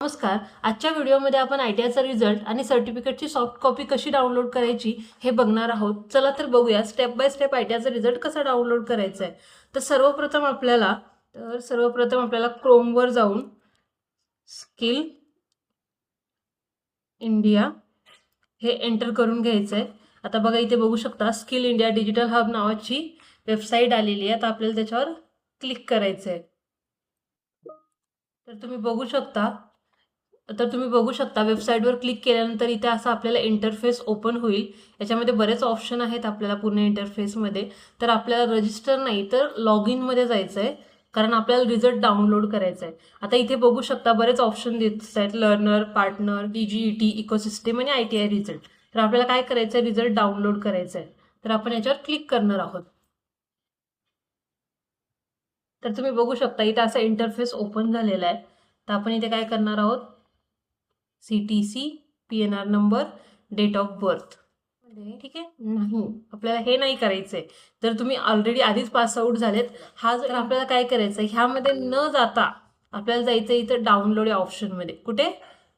नमस्कार. आजच्या व्हिडिओमध्ये आपण ITIचा रिझल्ट आणि सर्टिफिकेटची सॉफ्ट कॉपी कशी डाउनलोड करायची हे बघणार आहोत. चला तर बघूया स्टेप बाय स्टेप ITIचा रिझल्ट कसा डाउनलोड करायचा आहे. तर सर्वप्रथम आपल्याला क्रोमवर जाऊन स्किल इंडिया हे एंटर करून घ्यायचं आहे. आता बघा इथे बघू शकता स्किल इंडिया डिजिटल हब नावाची वेबसाईट आलेली आहे. आता आपल्याला त्याच्यावर क्लिक करायचं आहे. तर तुम्ही बघू शकता वेबसाईटवर क्लिक केल्यानंतर इथे असं आपल्याला इंटरफेस ओपन होईल. याच्यामध्ये बरेच ऑप्शन आहेत आपल्याला पूर्ण इंटरफेसमध्ये. तर आपल्याला रजिस्टर नाही तर लॉग इनमध्ये जायचं आहे, कारण आपल्याला रिझल्ट डाउनलोड करायचा आहे. आता इथे बघू शकता बरेच ऑप्शन दिसत आहेत, लर्नर, पार्टनर, DGET, इकोसिस्टम आणि ITI रिझल्ट. तर आपल्याला काय करायचं आहे, रिझल्ट डाउनलोड करायचा आहे. तर आपण याच्यावर क्लिक करणार आहोत. तर तुम्ही बघू शकता इथे असा इंटरफेस ओपन झालेला आहे. तर आपण इथे काय करणार आहोत, CTC, PNR number, date of birth. ठीक आहे, नाही आपल्याला हे नाही करायचंय. जर तुम्ही ऑलरेडी आधीच पास आउट झालेत, जर आपल्याला काय करायचं ह्यामध्ये न जाता आपल्याला जायचं इथं डाउनलोड या ऑप्शनमध्ये. कुठे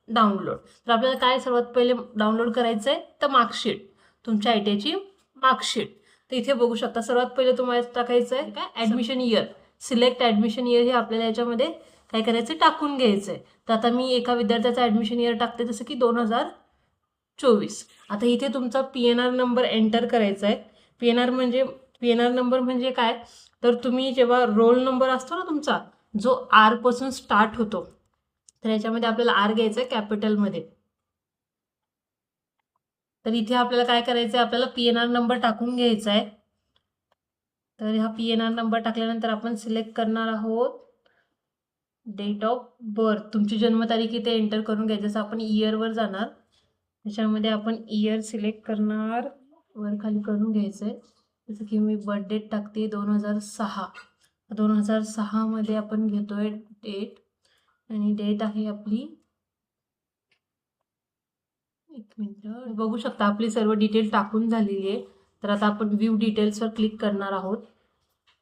डाउनलोड. तर आपल्याला काय सर्वात पहिले डाउनलोड करायचंय तर मार्कशीट, तुमच्या ITIची मार्कशीट. तर इथे बघू शकता सर्वात पहिले तुम्हाला टाकायचं आहे काय, admission year. Select admission year हे आपल्याला याच्यामध्ये काय करायचं टाकून घ्यायचंय. तर आता मी एका विद्यार्थ्याचा ॲडमिशन इयर टाकते, जसं की 2024. आता इथे तुमचा PNR नंबर एंटर करायचा आहे. PNR नंबर म्हणजे काय, तर तुम्ही जेव्हा रोल नंबर असतो ना तुमचा, जो R पासून स्टार्ट होतो, तर याच्यामध्ये आपल्याला R घ्यायचा आहे कॅपिटलमध्ये. तर इथे आपल्याला काय करायचं आहे, आपल्याला PNR नंबर टाकून घ्यायचा आहे. तर हा PNR नंबर टाकल्यानंतर आपण सिलेक्ट करणार आहोत डेट ऑफ बर्थ. तुमची जन्मतारीख इथे एंटर करून घ्यायची. जसं आपण इयरवर जाणार, त्याच्यामध्ये आपण इयर सिलेक्ट करणार, वर खाली करून घ्यायचं आहे. जसं की मी बर्थ डेट टाकते 2006. 2006 मध्ये आपण घेतोय डेट, आणि डेट आहे आपली, एक मिनिट, बघू शकता आपली सर्व डिटेल टाकून झालेली आहे. तर आता आपण व्ह्यू डिटेल्सवर क्लिक करणार आहोत.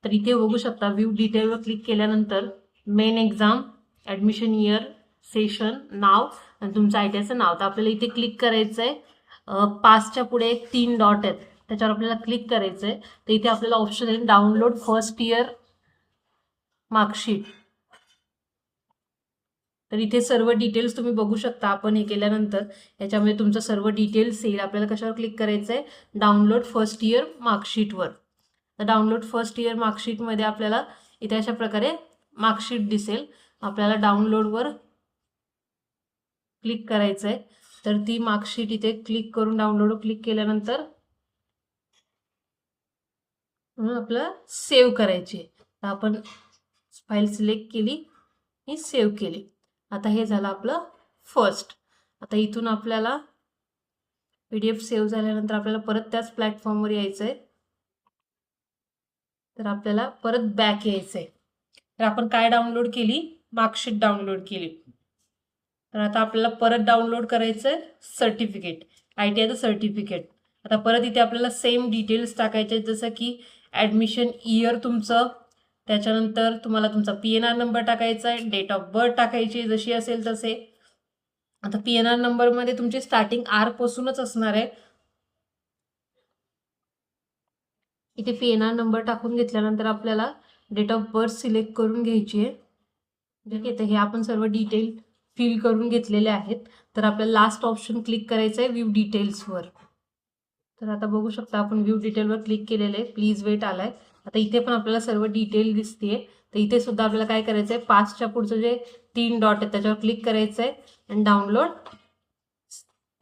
तर इथे बघू शकता व्ह्यू डिटेलवर क्लिक केल्यानंतर main exam, admission year, session, नाव आणि तुमचं ITIचं नाव. तर आपल्याला इथे क्लिक करायचं आहे. पासच्या पुढे 3 डॉट आहेत, त्याच्यावर आपल्याला क्लिक करायचं आहे. तर इथे आपल्याला ऑप्शन आहे डाउनलोड फर्स्ट इयर मार्कशीट. तर इथे सर्व डिटेल्स तुम्ही बघू शकता. आपण हे केल्यानंतर याच्यामध्ये तुमचं सर्व डिटेल्स येईल. आपल्याला कशावर क्लिक करायचं आहे, डाउनलोड फर्स्ट इयर मार्कशीटवर. तर डाउनलोड फर्स्ट इयर मार्कशीटमध्ये आपल्याला इथे अशा प्रकारे मार्कशीट दिसेल. आपल्याला डाउनलोडवर क्लिक करायचं आहे. तर ती मार्कशीट इथे क्लिक करून डाउनलोड क्लिक केल्यानंतर आपल्याला सेव्ह करायची. तर आपण फाईल सिलेक्ट केली आणि सेव्ह केली. आता हे झालं आपलं फर्स्ट. आता इथून आपल्याला PDF सेव्ह झाल्यानंतर आपल्याला परत त्याच प्लॅटफॉर्मवर यायचं आहे. तर आपल्याला परत बॅक यायचं आहे. तर आपण काय डाउनलोड केली, मार्कशीट डाउनलोड केली. तर आता आपल्याला परत डाउनलोड करायचं आहे सर्टिफिकेट, ITIचं सर्टिफिकेट. आता परत इथे आपल्याला सेम डिटेल्स टाकायचे, जसं की ॲडमिशन इयर तुमचं, त्याच्यानंतर तुम्हाला तुमचा PNR नंबर टाकायचा आहे, डेट ऑफ बर्थ टाकायची जशी असेल तसे. आता PNR नंबरमध्ये तुमची स्टार्टिंग R पासूनच असणार आहे. इथे PNR नंबर टाकून घेतल्यानंतर आपल्याला डेट ऑफ बर्थ सिलेक्ट करून घ्यायची आहे. ठीक आहे, तर हे आपण सर्व डिटेल फिल करून घेतलेले आहेत. तर आपल्याला लास्ट ऑप्शन क्लिक करायचं आहे व्ह्यू डिटेल्सवर. तर आता बघू शकता आपण व्ह्यू डिटेलवर क्लिक केलेलं आहे, प्लीज वेट आलाय. आता इथे पण आपल्याला सर्व डिटेल दिसते. तर इथे सुद्धा आपल्याला काय करायचं आहे, पासच्या पुढचं जे 3 डॉट आहेत त्याच्यावर क्लिक करायचं आहे आणि डाउनलोड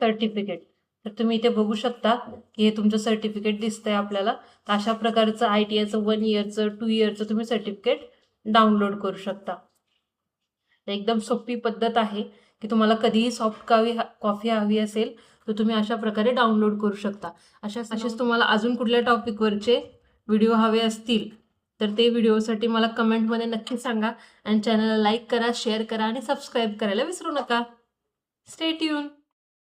सर्टिफिकेट. तर तुम्ही इथे बघू शकता की हे तुमचं सर्टिफिकेट दिसतंय आपल्याला. तर अशा प्रकारचं ITIचं 1 इयरचं 2 इयरचं तुम्ही सर्टिफिकेट डाउनलोड करू शकता. एकदम सोपी पद्धत आहे की तुम्हाला कधीही सॉफ्ट कॉपी हवी असेल तर तुम्ही अशा प्रकारे डाउनलोड करू शकता. असेच तुम्हाला अजून कुठल्या टॉपिकवरचे व्हिडिओ हवे असतील तर ते व्हिडिओसाठी मला कमेंटमध्ये नक्की सांगा. आणि चॅनलला लाईक करा, शेअर करा आणि सबस्क्राईब करायला विसरू नका. Stay tune.